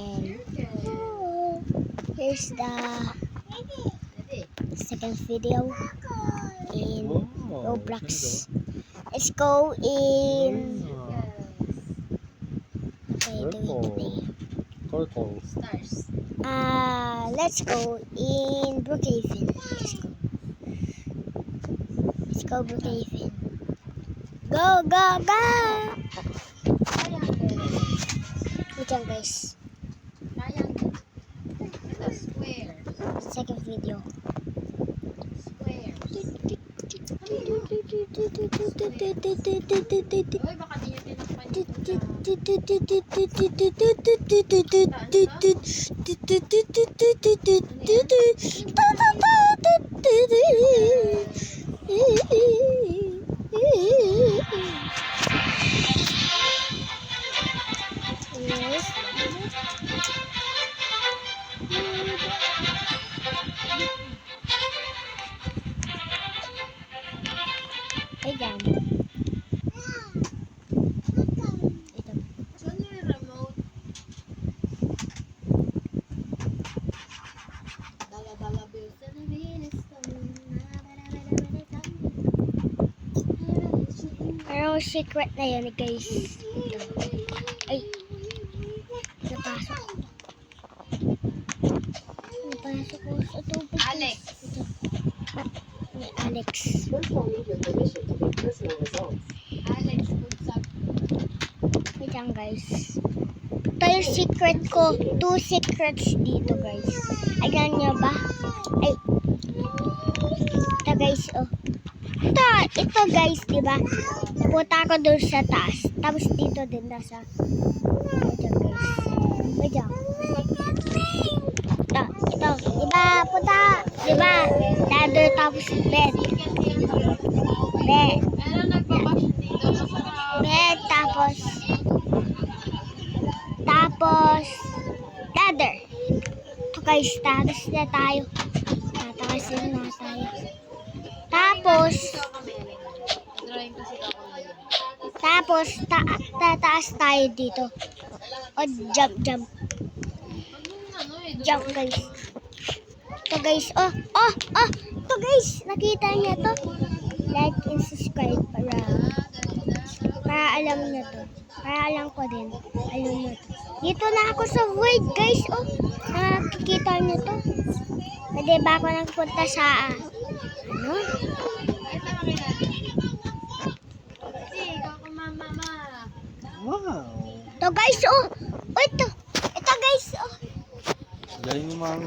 And here's the second video in Roblox. Let's go in. Turtle. Stars. Let's go in Brookhaven. Let's go Brookhaven. Go, go, go! Wait lang guys. Triangle. The square. Second video. Square. Uy, baka di nyo tinakpan Ayan. Saan yung remote? Dala-dala bills na nabilis ko. Pero secret na yun guys. Ay. Napasok. Napasok ko sa tubig. Alex. Ni Alex. Alex, good job. Wait lang guys. Ito yung secret ko. 2 secrets dito guys. Ayan nyo ba? Ay. Ito guys oh. Ito guys, diba? Punta ako doon sa taas. Tapos dito din nasa. Ito guys. Wait lang. Ito. Diba? Punta. Diba? Ladder tapos bed. Bed. Meron nagpapasyon dito. Masarap. Bed tapos ladder. Ito guys, tatas na tayo. Tatakasin na tayo. Tapos Drawing kasi ako ngayon. Tapos, tataas tayo dito. O, jump. Jump, guys. Ito, guys. Oh. Ito, guys. Nakita niya to. Like and subscribe para alam niyo to. Para alam ko din. Alam niyo to. Dito na ako sa void, guys. Oh, nakikita niyo to. Pwede ba ako nagpunta sa, ano? Wow. Ito guys, oh. Oh, ito. Ito guys, oh. Galing mo mga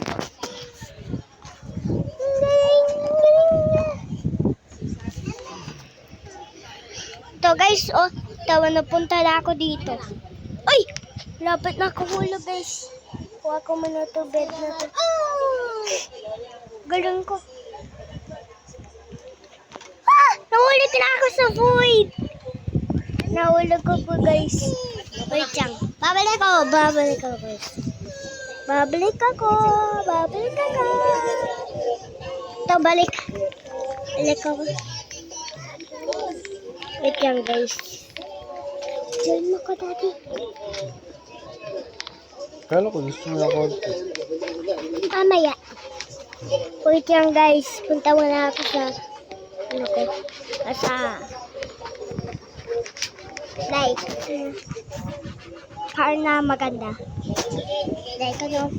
Ito guys, oh. Tawa na punta na ako dito. Ay! Lapit na ako hulog guys. Kuha ko muna to bed na to. Galing ko. Nahulog na ako sa void. Nahulog ko po guys. Wait lang. Babalik ako guys. Babalik ako. Ito, balik. Balik ako. Wait lang guys. Diyan mo ko dati. Kala ko gusto mo ako. Mamaya. Wait lang guys. Punta muna ako sa ano ko. Sa like car na maganda. Like ano.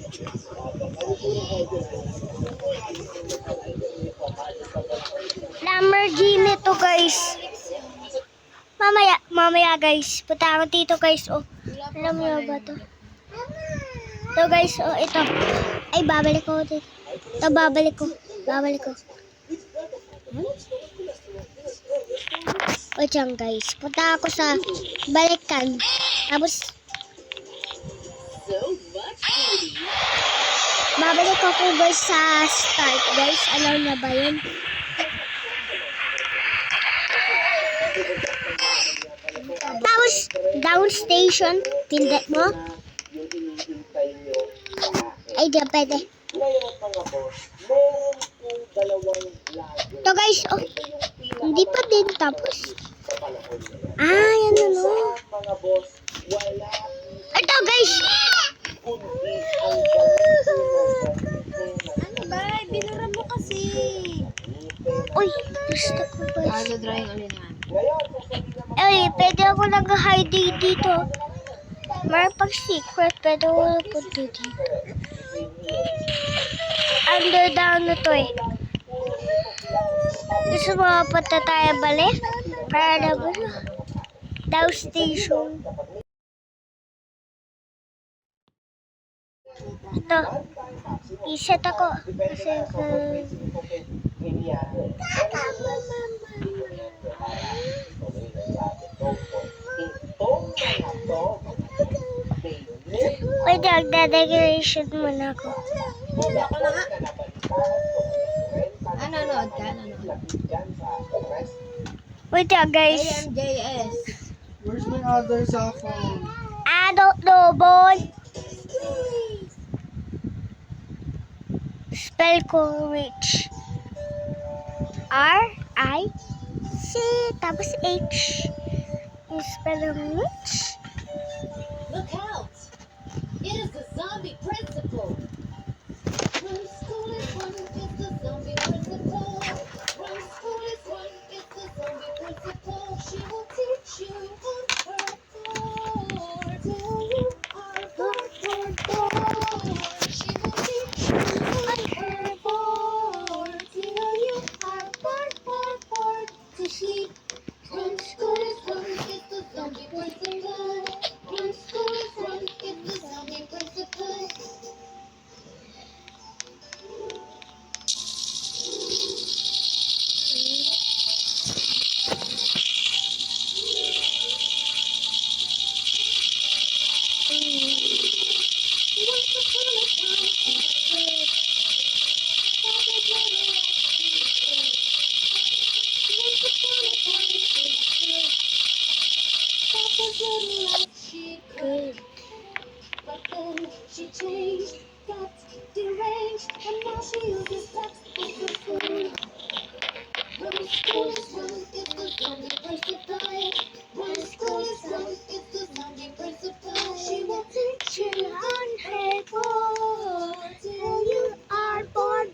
Lamborghini to guys. Mamaya guys. Punta ako dito guys. Oh. Alam mo ba to? Ito guys. Oh, ito. Ay, babalik ko dito. Ito, babalik ko. O dyan guys, punta ako sa balikan. Tapos babalik ako guys sa start guys. Alam na ba yun? Tapos down station, pindot mo. Ay, di pwede. Ito guys, oh. Hindi pa din tapos. Yan ano. Ito guys. Magdodrawing ulit naman. Ay, pwede ako nag-hide dito. May pag-secret, pwede ako nagpunta dito. Under down na to eh. Gusto mo punta tayo balik? Para na ba? Down station. Ito. Iset ako. Kasi wait, magda-decoration muna ako. Ako na nga. Nanonood ka? Nanonood. Wait guys. AMJS. Where's my other cell phone? I don't know, boy. Spell ko rich. R-I-C tapos H. Yung spell ng rich. Look out! It is the zombie principle. Run, school is one, it's the zombie principle. Run, school is one, it's the zombie principle. She will teach you on her board. Till you are bored. She will teach you on her board. Till you are bored to sleep. Run, school is one, it's the zombie principle. Run, school is one, it's the zombie principle. She could, but then she changed, got deranged, and now she uses textbooks for food. Run, school is run, it's the zombie principle. Run, school is run, it's the zombie principle. She will teach you on her board till you are bored.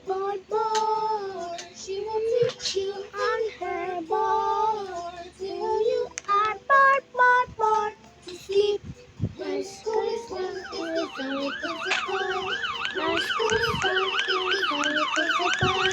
She will teach you on her board till you are bored to sleep. Run, school is run, it's the zombie principle. Run, school is run, it's the zombie principle.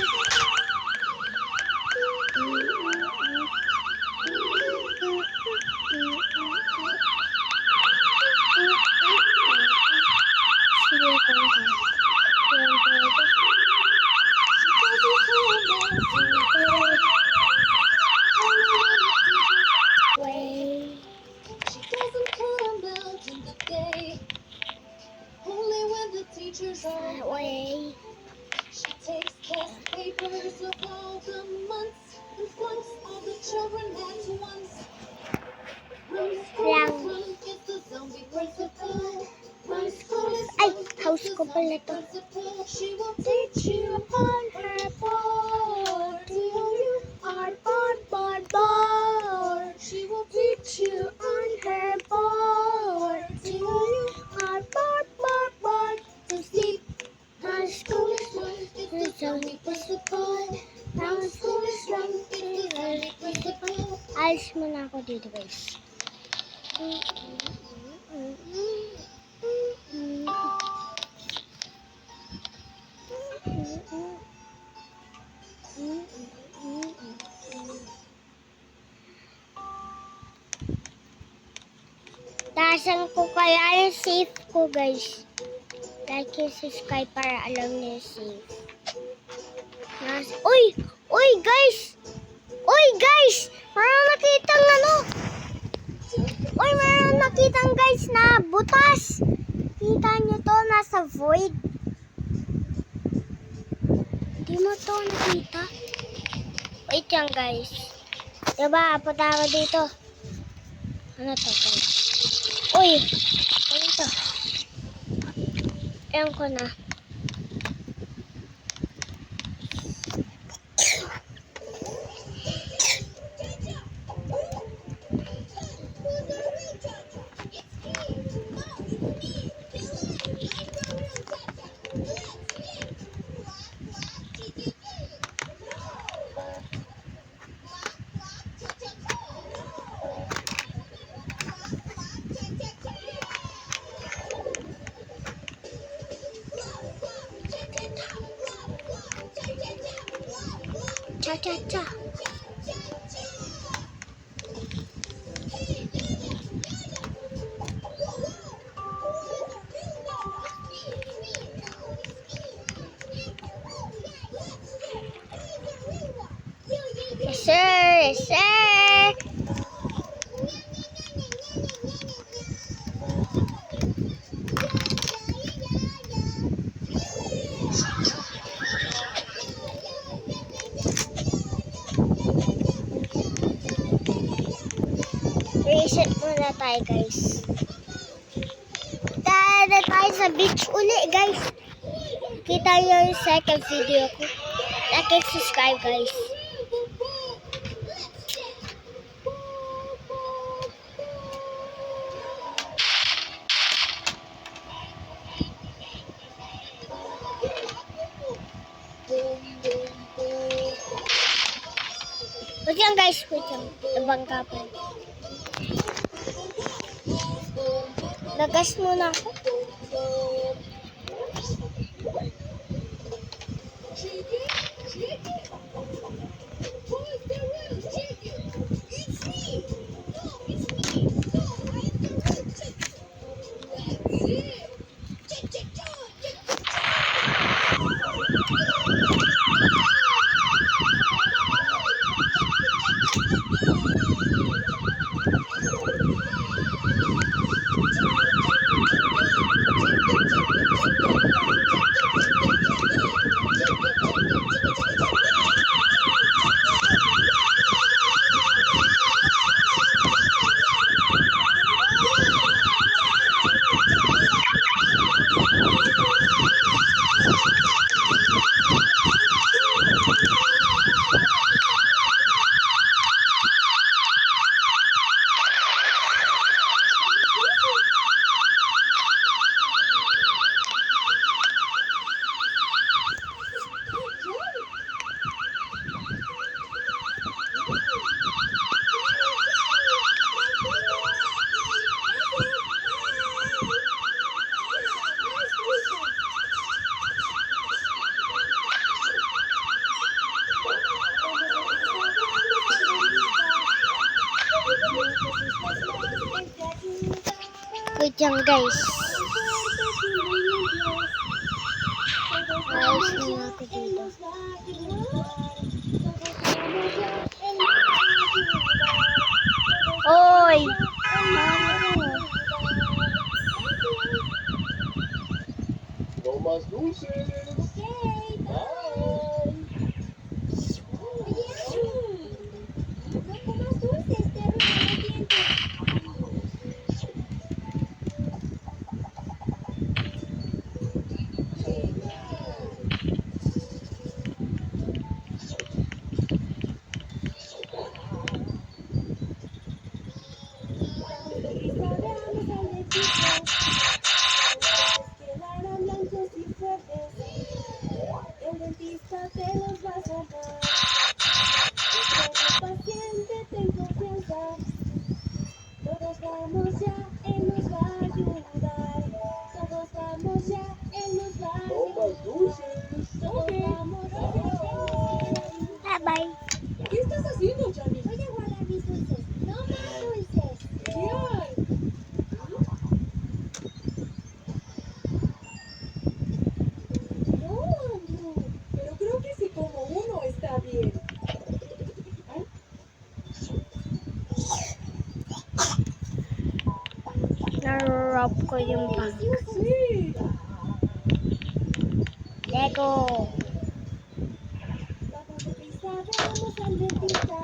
She doesn't come out in the day, only when the teachers are away. She takes test papers of all the months and flunks all the children at once. Run, school is run, it's the zombie principle. Run, school is Ay, run, it's house the ko pala zombie to. principle. She will teach you on her board till you are bored. She will teach you on her board till you are bored to sleep. Run, school is run, it's the zombie principle. Run, school is run, it's the zombie principle. Alis muna ako dito guys. Tasan ko kaya yung safe ko guys. Like and subscribe para alam niyo yung safe. Uy! Uy guys! Uy guys! Meron nakitang ano? Uy, meron nakitang guys na butas. Kita niyo to, nasa void. Di mo to nakita? Wait lang guys. Diba, punta ako dito. Ano to guys? Uy! Ano to? Ayan ko na. Cha-cha-cha. Yes, sir. Yes, sir. Reset muna tayo, guys. Tara tayo sa beach uli, guys. Kita nyo yung second video ko. Like and subscribe, guys. Wait lang, guys. Wait lang. Nabangga pa. Nagas muna ako. Wait lang, guys. Ayos na ako dito. Oy! No más dulces. El dentista te los va a sacar. Paciente, ten confianza. Todos vamos ya, él nos va a ayudar. Todos vamos ya, él nos va a ayudar. Todos vamos ya. Bye-bye. ¿Qué estás haciendo, Johnny? Voy a guardar mis dulces. No más dulces. ¿Qué hay? No, Andrew. Pero creo que si como uno está bien. Narurap ko yung bag. Sí. Lego. Vamos al dentista.